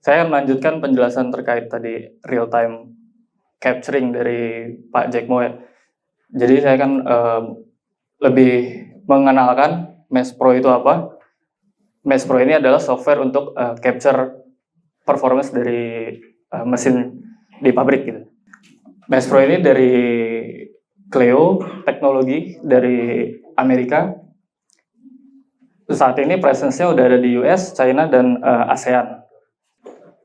Saya melanjutkan penjelasan terkait tadi real time capturing dari Pak Jack Mo ya. Jadi saya kan lebih mengenalkan Mesh Pro itu apa. Mesh Pro ini adalah software untuk capture performance dari mesin di pabrik gitu. Mesh Pro ini dari Cleo teknologi dari Amerika. Saat ini presence-nya udah ada di US, China, dan ASEAN.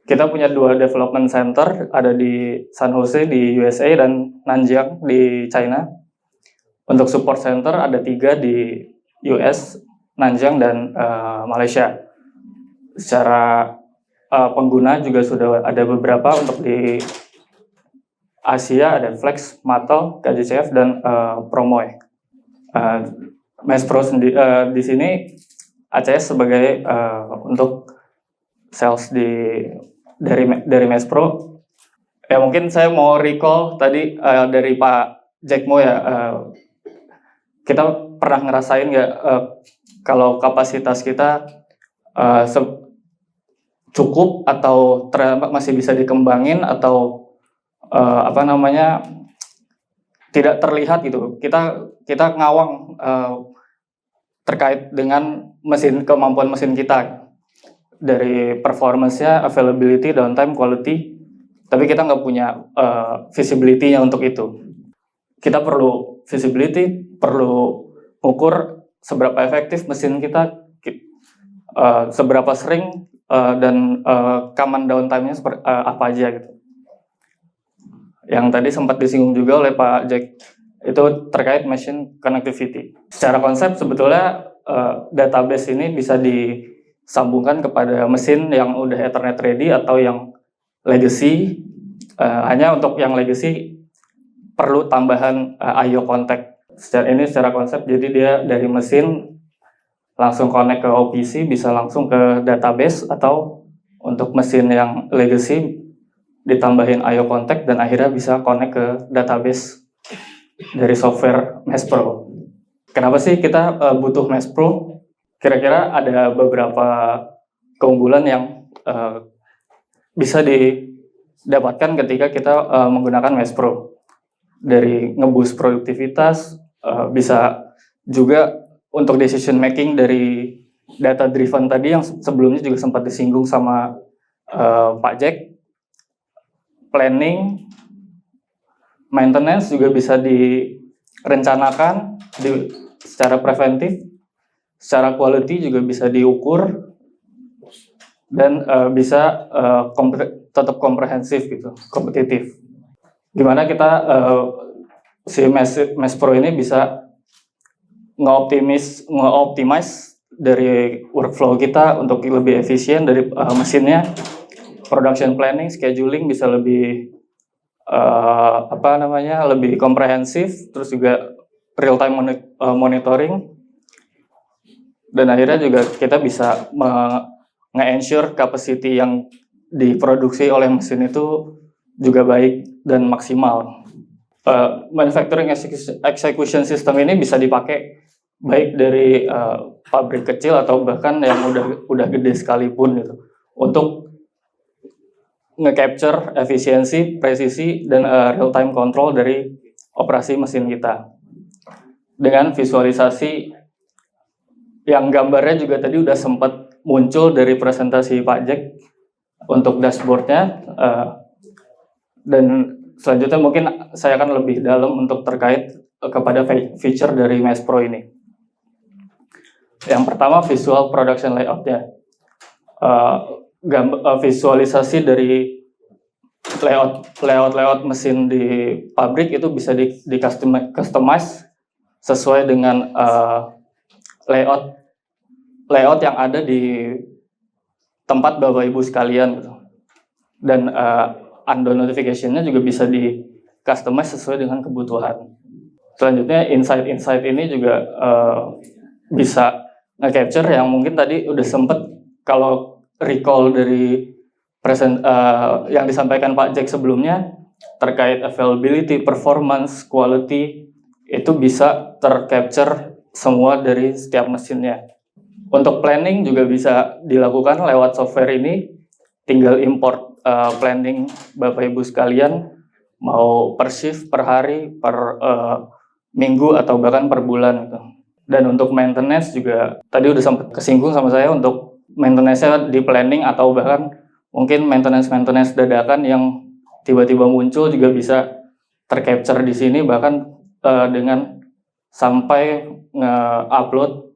Kita punya 2 development center, ada di San Jose di USA dan Nanjing di China. Untuk support center ada 3 di US, Nanjing, dan Malaysia. Secara pengguna juga sudah ada beberapa. Untuk di Asia ada Flex, Mattel, KJCF, dan Promoy. Mesh Pro di sini ACS sebagai untuk sales dari Mesh Pro. Ya mungkin saya mau recall tadi dari Pak Jack Mo ya. Kita pernah ngerasain nggak kalau kapasitas kita cukup atau masih bisa dikembangin atau tidak terlihat gitu. Kita ngawang terkait dengan kemampuan mesin kita. Dari performance-nya, availability, downtime, quality, tapi kita nggak punya visibility-nya untuk itu. Kita perlu visibility, perlu ukur seberapa efektif mesin kita, seberapa sering, dan common downtime-nya apa aja gitu. Yang tadi sempat disinggung juga oleh Pak Jack, itu terkait machine connectivity. Secara konsep sebetulnya database ini bisa disambungkan kepada mesin yang udah Ethernet ready atau yang legacy. Hanya untuk yang legacy perlu tambahan I/O contact. Secara konsep, jadi dia dari mesin langsung connect ke OPC, bisa langsung ke database, atau untuk mesin yang legacy ditambahin I/O contact dan akhirnya bisa connect ke database dari software Mesh Pro. Kenapa sih kita butuh Mesh Pro? Kira-kira ada beberapa keunggulan yang bisa didapatkan ketika kita menggunakan Mesh Pro. Dari nge-boost produktivitas, bisa juga untuk decision making dari data driven tadi yang sebelumnya juga sempat disinggung sama Pak Jack. Planning, maintenance juga bisa direncanakan secara preventif, secara quality juga bisa diukur, dan bisa tetap komprehensif gitu, kompetitif. Gimana kita si Mesh Pro ini bisa nge-optimize dari workflow kita untuk lebih efisien dari mesinnya. Production planning, scheduling bisa lebih lebih komprehensif, terus juga real time monitoring, dan akhirnya juga kita bisa nge-ensure capacity yang diproduksi oleh mesin itu juga baik dan maksimal. Manufacturing execution system ini bisa dipakai baik dari pabrik kecil atau bahkan yang udah gede sekalipun gitu, untuk nge-capture efisiensi, presisi, dan real-time control dari operasi mesin kita. Dengan visualisasi yang gambarnya juga tadi udah sempat muncul dari presentasi Pak Jack untuk dashboardnya. Dan selanjutnya mungkin saya akan lebih dalam untuk terkait kepada feature dari Mesh Pro ini. Yang pertama, visual production layout-nya. Visualisasi dari layout mesin di pabrik itu bisa di customize sesuai dengan layout yang ada di tempat Bapak Ibu sekalian gitu. Dan undo notification-nya juga bisa di customize sesuai dengan kebutuhan. Selanjutnya insight ini juga bisa nge-capture yang mungkin tadi udah sempet kalau recall dari yang disampaikan Pak Jack sebelumnya terkait availability, performance, quality, itu bisa tercapture semua dari setiap mesinnya. Untuk planning juga bisa dilakukan lewat software ini. tinggal import planning Bapak Ibu sekalian, mau per shift, per hari, per minggu, atau bahkan per bulan gitu. Dan untuk maintenance juga tadi udah sempat kesinggung sama saya, untuk maintenance-nya di planning atau bahkan mungkin maintenance dadakan yang tiba-tiba muncul juga bisa tercapture di sini, bahkan dengan sampai nge-upload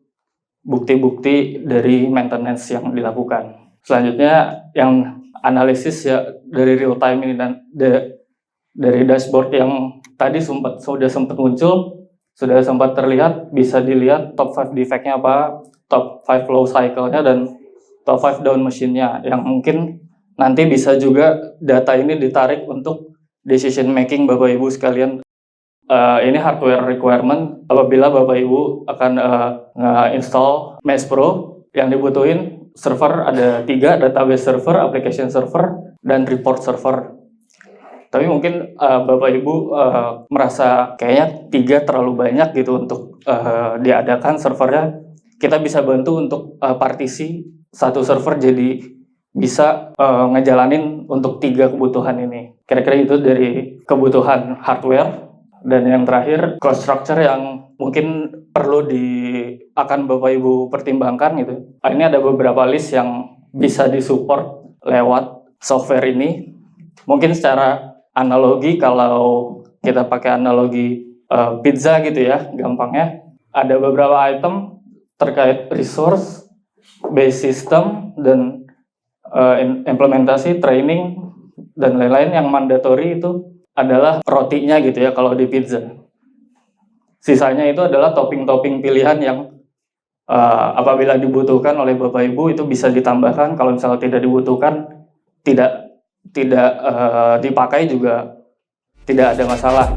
bukti-bukti dari maintenance yang dilakukan. Selanjutnya yang analisis ya dari real time ini, dan dari dashboard yang tadi sudah sempat muncul, sudah sempat terlihat, bisa dilihat top 5 defect-nya apa, top 5 flow cycle-nya, dan top 5 down machine-nya, yang mungkin nanti bisa juga data ini ditarik untuk decision making Bapak Ibu sekalian. Ini hardware requirement apabila Bapak Ibu akan install Mesh Pro. Yang dibutuhin server ada 3, database server, application server, dan report server. Tapi mungkin Bapak Ibu merasa kayaknya 3 terlalu banyak gitu untuk diadakan servernya. Kita bisa bantu untuk partisi satu server jadi bisa ngejalanin untuk 3 kebutuhan ini. Kira-kira itu dari kebutuhan hardware. Dan yang terakhir, cost structure yang mungkin perlu akan Bapak Ibu pertimbangkan gitu. Ini ada beberapa list yang bisa disupport lewat software ini. Mungkin secara analogi, kalau kita pakai analogi pizza gitu ya, gampangnya ada beberapa item terkait resource, base system, dan implementasi, training, dan lain-lain. Yang mandatory itu adalah rotinya gitu ya kalau di pizza. Sisanya itu adalah topping-topping pilihan yang apabila dibutuhkan oleh Bapak Ibu itu bisa ditambahkan. Kalau misalnya tidak dibutuhkan, tidak dipakai juga tidak ada masalah.